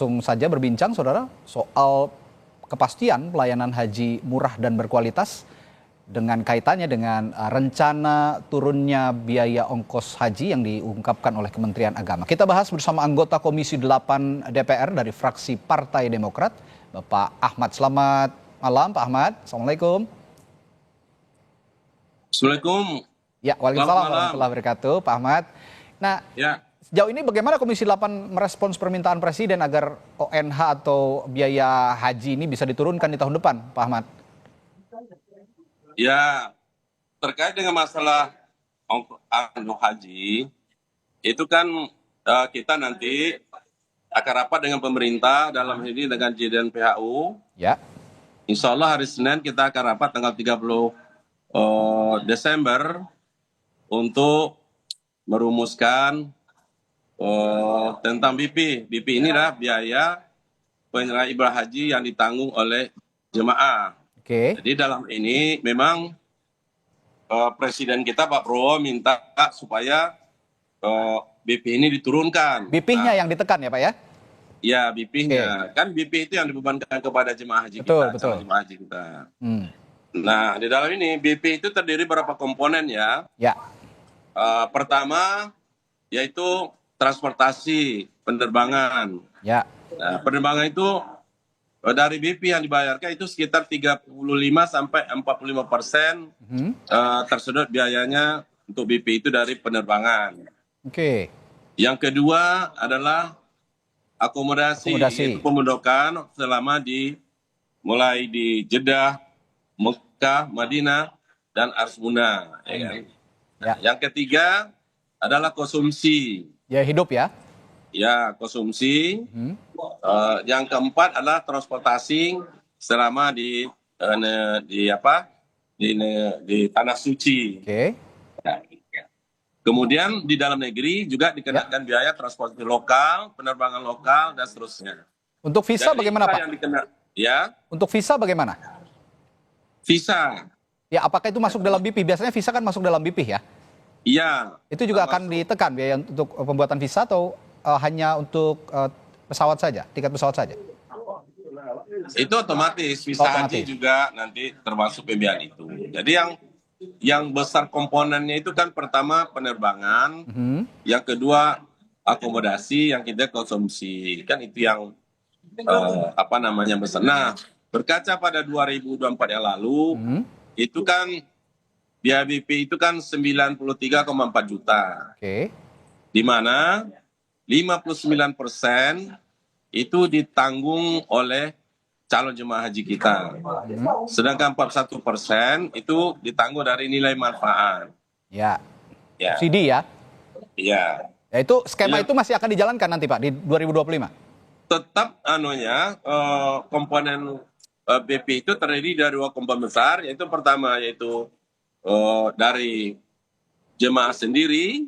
langsung saja berbincang, saudara, soal kepastian pelayanan haji murah dan berkualitas dengan kaitannya dengan rencana turunnya biaya ongkos haji yang diungkapkan oleh Kementerian Agama. Kita bahas bersama anggota Komisi 8 DPR dari fraksi Partai Demokrat, Bapak Ahmad. Selamat malam, Pak Ahmad. Assalamualaikum. Assalamualaikum. Ya, waalaikumsalam warahmatullahi wabarakatuh, Pak Ahmad. Nah, ya. Sejauh ini bagaimana Komisi 8 merespons permintaan Presiden agar ONH atau biaya haji ini bisa diturunkan di tahun depan, Pak Ahmad? Ya, terkait dengan masalah ongkos haji, itu kan kita nanti akan rapat dengan pemerintah dalam ini dengan JDN PHU. Ya. Insya Allah hari Senin kita akan rapat tanggal 30 Desember untuk merumuskan tentang BP. BP inilah biaya penyelenggaraan ibadah haji yang ditanggung oleh jemaah. Oke. Jadi dalam ini memang Presiden kita Pak Prabowo minta supaya BP ini diturunkan. BP-nya yang ditekan ya Pak ya? Ya, BP-nya. Kan BP itu yang dibebankan kepada jemaah haji kita. Betul. Jemaah haji kita. Nah, di dalam ini BP itu terdiri beberapa komponen ya. Ya. Pertama yaitu transportasi penerbangan. Ya. Nah, penerbangan itu dari BP yang dibayarkan itu sekitar 35 sampai 45% tersedot biayanya untuk BP itu dari penerbangan. Oke. Yang kedua adalah akomodasi. Yaitu pemondokan selama mulai di Jeddah, Mekah, Madinah, dan Arsmuna. Ya kan? Ya. Yang ketiga adalah konsumsi. Ya, hidup ya? Ya, konsumsi. Yang keempat adalah transportasi selama di tanah suci. Oke. Nah, kemudian di dalam negeri juga dikenakan biaya transportasi lokal, penerbangan lokal, dan seterusnya. Untuk visa bagaimana Pak? Ya. Untuk visa bagaimana? Visa. Ya, apakah itu masuk dalam BP? Biasanya visa kan masuk dalam BP ya? Iya. Itu juga akan ditekan biaya untuk pembuatan visa atau hanya untuk pesawat saja, tiket pesawat saja? Itu otomatis, visa haji juga nanti termasuk pembiayaan itu. Jadi yang besar komponennya itu kan pertama penerbangan, yang kedua akomodasi, yang ketiga konsumsi. Kan itu yang besar. Nah, berkaca pada 2024 yang lalu, itu kan biaya BP itu kan 93,4 juta. Oke. Di mana 59% itu ditanggung oleh calon jemaah haji kita. Sedangkan 41% itu ditanggung dari nilai manfaat. Ya. Subsidi ya? Iya. Ya, itu skema itu masih akan dijalankan nanti Pak di 2025? Tetap komponen BP itu terdiri dari dua komponen besar, yaitu pertama yaitu dari jemaah sendiri,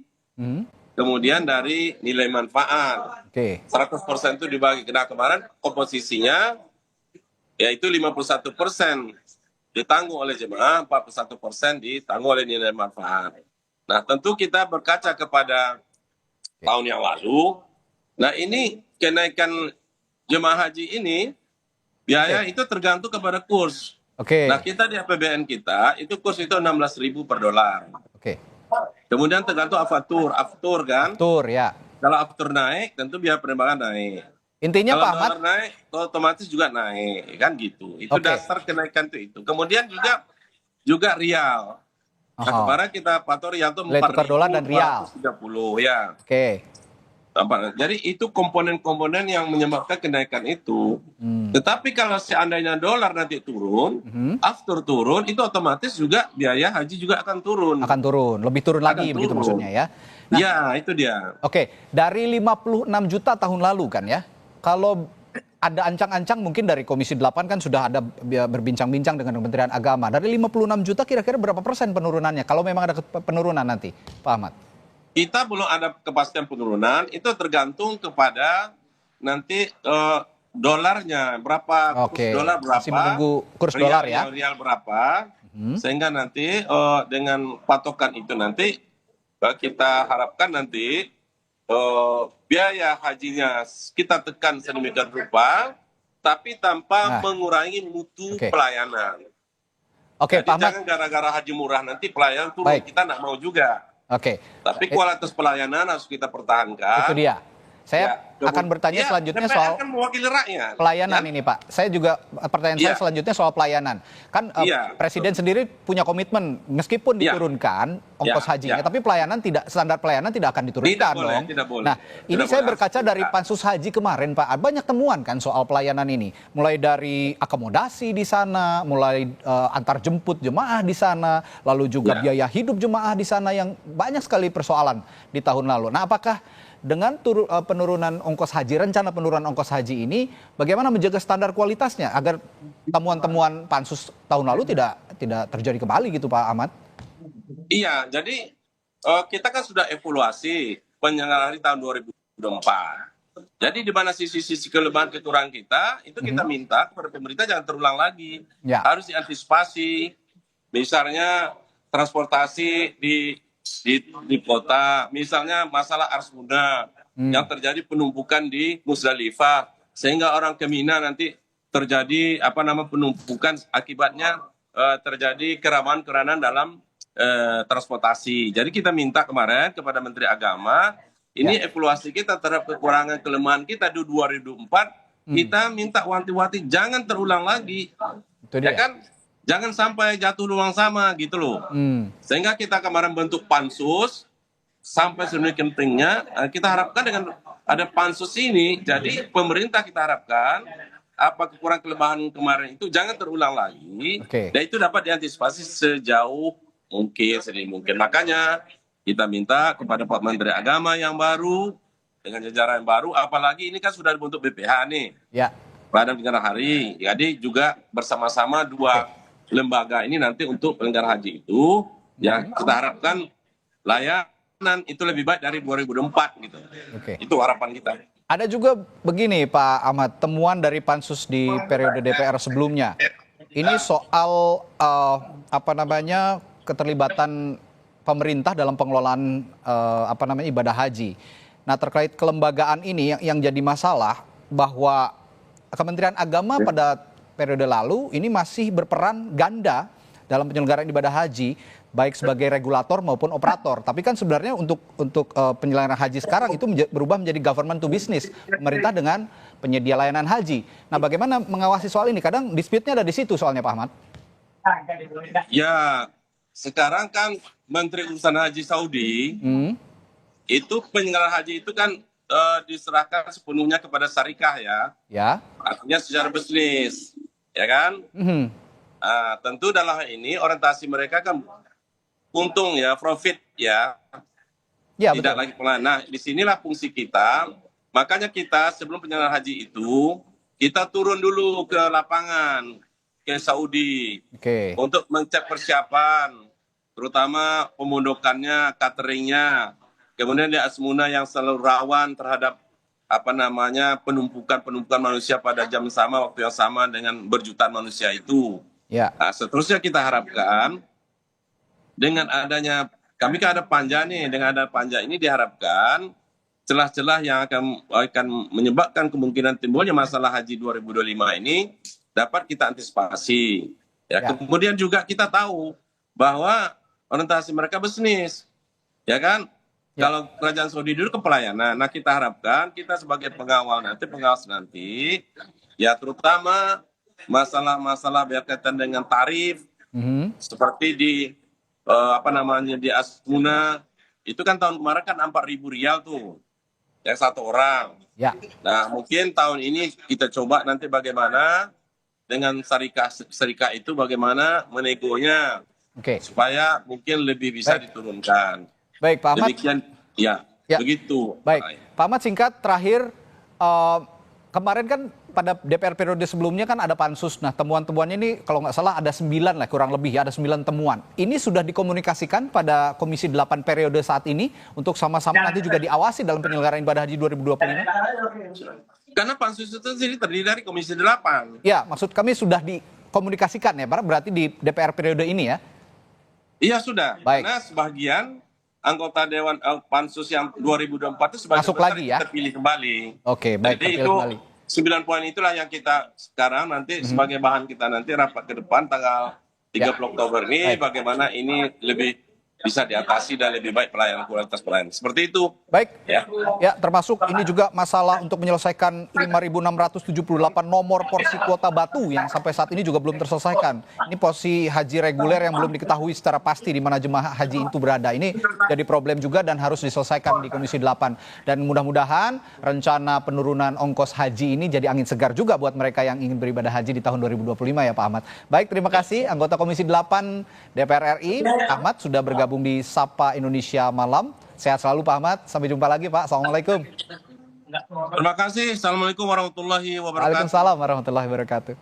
kemudian dari nilai manfaat. 100% itu dibagi. Nah, kemarin komposisinya yaitu 51% ditanggung oleh jemaah, 41% ditanggung oleh nilai manfaat. Nah, tentu kita berkaca kepada tahun yang lalu. Nah, ini kenaikan jemaah haji ini biaya itu tergantung kepada kurs. Nah, kita di APBN kita itu kurs itu 16.000 per dolar. Kemudian tergantung aftur kan? Aftur ya. Kalau aftur naik, tentu biaya penerbangan naik. Intinya kalau Pak Ahmad naik, otomatis juga naik, kan gitu. Itu dasar kenaikan itu. Kemudian juga rial. Nah, kemarin kita pantau rial itu 4.430 ya. Jadi itu komponen-komponen yang menyebabkan kenaikan itu. Tetapi kalau seandainya dolar nanti turun, after turun, itu otomatis juga biaya haji juga akan turun. Akan turun, lebih turun lagi begitu maksudnya ya? Nah, ya, itu dia. Dari 56 juta tahun lalu kan ya, kalau ada ancang-ancang mungkin dari Komisi 8 kan sudah ada berbincang-bincang dengan Kementerian Agama. Dari 56 juta kira-kira berapa persen penurunannya kalau memang ada penurunan nanti, Pak Ahmad? Kita belum ada kepastian penurunan, itu tergantung kepada nanti dolarnya berapa, kurs dolar berapa, masih menunggu kurs dolar ya, rial berapa, sehingga nanti dengan patokan itu nanti kita harapkan nanti biaya hajinya kita tekan sedemikian rupa, tapi tanpa Nah, mengurangi mutu oke. pelayanan. Oke, Jadi Pak Ahmad. jangan gara-gara haji murah nanti pelayanan turun, Baik. kita nggak mau juga. Oke. Tapi Eh, kualitas pelayanan harus kita Itu pertahankan. dia. Saya Ya, akan bertanya ya, selanjutnya DPR soal kan mewakili rakyat. pelayanan Kan? ini, Pak. Saya juga pertanyaan saya Iya, selanjutnya soal pelayanan. Kan iya, Presiden sendiri punya komitmen meskipun iya, diturunkan ongkos iya, iya. hajinya, tapi pelayanan tidak, standar pelayanan tidak akan diturunkan dong. Tidak boleh. Nah, ini Tidak saya boleh, harus berkaca dari diturunkan. Pansus Haji kemarin, Pak. Banyak temuan kan soal pelayanan ini. Mulai dari akomodasi di sana, mulai antar jemput jemaah di sana, lalu juga Ya. biaya hidup jemaah di sana yang banyak sekali persoalan di tahun lalu. Nah, apakah dengan penurunan ongkos haji, rencana penurunan ongkos haji ini, bagaimana menjaga standar kualitasnya agar temuan-temuan pansus tahun lalu tidak terjadi kembali gitu, Pak Ahmad? Iya, jadi kita kan sudah evaluasi penyelenggaraan di tahun 2024. Jadi di mana sisi-sisi kelemahan kekurangan kita, itu kita Mhm. minta kepada pemerintah jangan terulang lagi. Ya, Harus diantisipasi, misalnya transportasi di kota, misalnya masalah Arsmuna yang terjadi penumpukan di Musdalifah, sehingga orang ke Mina nanti terjadi penumpukan, akibatnya terjadi kerawanan dalam transportasi. Jadi kita minta kemarin kepada Menteri Agama, ini ya, evaluasi kita terhadap kekurangan kelemahan kita di 2004, kita minta wanti-wanti jangan terulang lagi, itu ya dia. kan? Jangan sampai jatuh lubang sama gitu loh. Hmm, Sehingga kita kemarin bentuk pansus sampai sedemikian pentingnya, kita harapkan dengan ada pansus ini, jadi pemerintah kita harapkan apa kekurangan kelemahan kemarin itu jangan terulang lagi, oke. dan itu dapat diantisipasi sejauh mungkin, sedini mungkin. Makanya kita minta kepada Pak Menteri Agama yang baru dengan jajaran yang baru, apalagi ini kan sudah dibentuk BPH nih, Ya, Badan Penyelenggara Hari. Jadi juga bersama-sama dua oke. lembaga ini nanti untuk penyelenggara haji itu, ya kita harapkan layanan itu lebih baik dari 2004 gitu. Oke. Itu harapan kita. Ada juga begini, Pak Ahmad, temuan dari pansus di periode DPR sebelumnya. Ini soal keterlibatan pemerintah dalam pengelolaan ibadah haji. Nah, terkait kelembagaan ini yang jadi masalah bahwa Kementerian Agama pada periode lalu ini masih berperan ganda dalam penyelenggaraan ibadah haji, baik sebagai regulator maupun operator. Tapi kan sebenarnya untuk penyelenggaraan haji sekarang itu berubah menjadi government to business, pemerintah dengan penyedia layanan haji. Nah, bagaimana mengawasi soal ini? Kadang dispute-nya ada di situ soalnya, Pak Ahmad. Ya, sekarang kan Menteri Urusan Haji Saudi Hmm, itu penyelenggaraan haji itu kan diserahkan sepenuhnya kepada syarikah ya, ya. artinya secara bisnis, ya kan? Mhm. Tentu dalam hal ini orientasi mereka kan untung ya, profit ya, Ya, tidak betul. lagi pelayanan. Nah, disinilah fungsi kita. Makanya kita sebelum penyelenggaraan haji itu, kita turun dulu ke lapangan, ke Saudi, Oke. untuk mengecek persiapan, terutama pemondokannya, cateringnya, kemudian di Asmuna yang selalu rawan terhadap penumpukan manusia pada jam sama, waktu yang sama dengan berjutaan manusia itu. Ya. Nah, seterusnya kita harapkan dengan adanya, kami kan ada panja nih, dengan ada panja ini diharapkan celah-celah yang akan menyebabkan kemungkinan timbulnya masalah haji 2025 ini dapat kita antisipasi. Ya, Ya. kemudian juga kita tahu bahwa orientasi mereka bisnis, ya kan? Ya. Kalau kerajaan Saudi dulu ke pelayanan, nah kita harapkan kita sebagai pengawas nanti, ya terutama masalah-masalah berkaitan dengan tarif, Mhm. seperti di Asmuna itu kan tahun kemarin kan 4.000 rial tuh yang satu orang. Ya. Nah mungkin tahun ini kita coba nanti bagaimana dengan serikah itu bagaimana menegonya Oke. supaya mungkin lebih bisa Baik. diturunkan. Baik, Pak Ahmad. Demikian, ya, Ya. begitu. Baik, Pak Ahmad, singkat terakhir, kemarin kan pada DPR periode sebelumnya kan ada pansus. Nah, temuan-temuannya ini kalau nggak salah ada 9 lah kurang lebih ya, ada 9 temuan. Ini sudah dikomunikasikan pada Komisi 8 periode saat ini untuk sama-sama nanti juga diawasi dalam penyelenggaraan ibadah haji 2025? Karena pansus itu sendiri terdiri dari Komisi 8. Ya, maksud kami sudah dikomunikasikan ya, berarti di DPR periode ini ya? Iya sudah, Baik. karena sebagian anggota Dewan Pansus yang 2024 itu sebagai Masuk besar lagi ya? kita pilih kembali. Oke, baik, Jadi terpilih itu kembali. 9 poin itulah yang kita sekarang nanti sebagai bahan kita nanti rapat ke depan tanggal 30 Oktober ini, Baik. bagaimana ini lebih bisa diatasi dan lebih baik pelayanan, kualitas pelayanan. Seperti itu. Baik, Ya. ya termasuk ini juga masalah untuk menyelesaikan 5.678 nomor porsi kuota batu yang sampai saat ini juga belum terselesaikan. Ini porsi haji reguler yang belum diketahui secara pasti di mana jemaah haji itu berada. Ini jadi problem juga dan harus diselesaikan di Komisi 8. Dan mudah-mudahan rencana penurunan ongkos haji ini jadi angin segar juga buat mereka yang ingin beribadah haji di tahun 2025 ya Pak Ahmad. Baik, terima kasih anggota Komisi 8 DPR RI, Ahmad sudah bergabung di Sapa Indonesia Malam. Sehat selalu Pak Ahmad. Sampai jumpa lagi Pak. Assalamualaikum. Terima kasih. Assalamualaikum warahmatullahi wabarakatuh. Waalaikumsalam warahmatullahi wabarakatuh.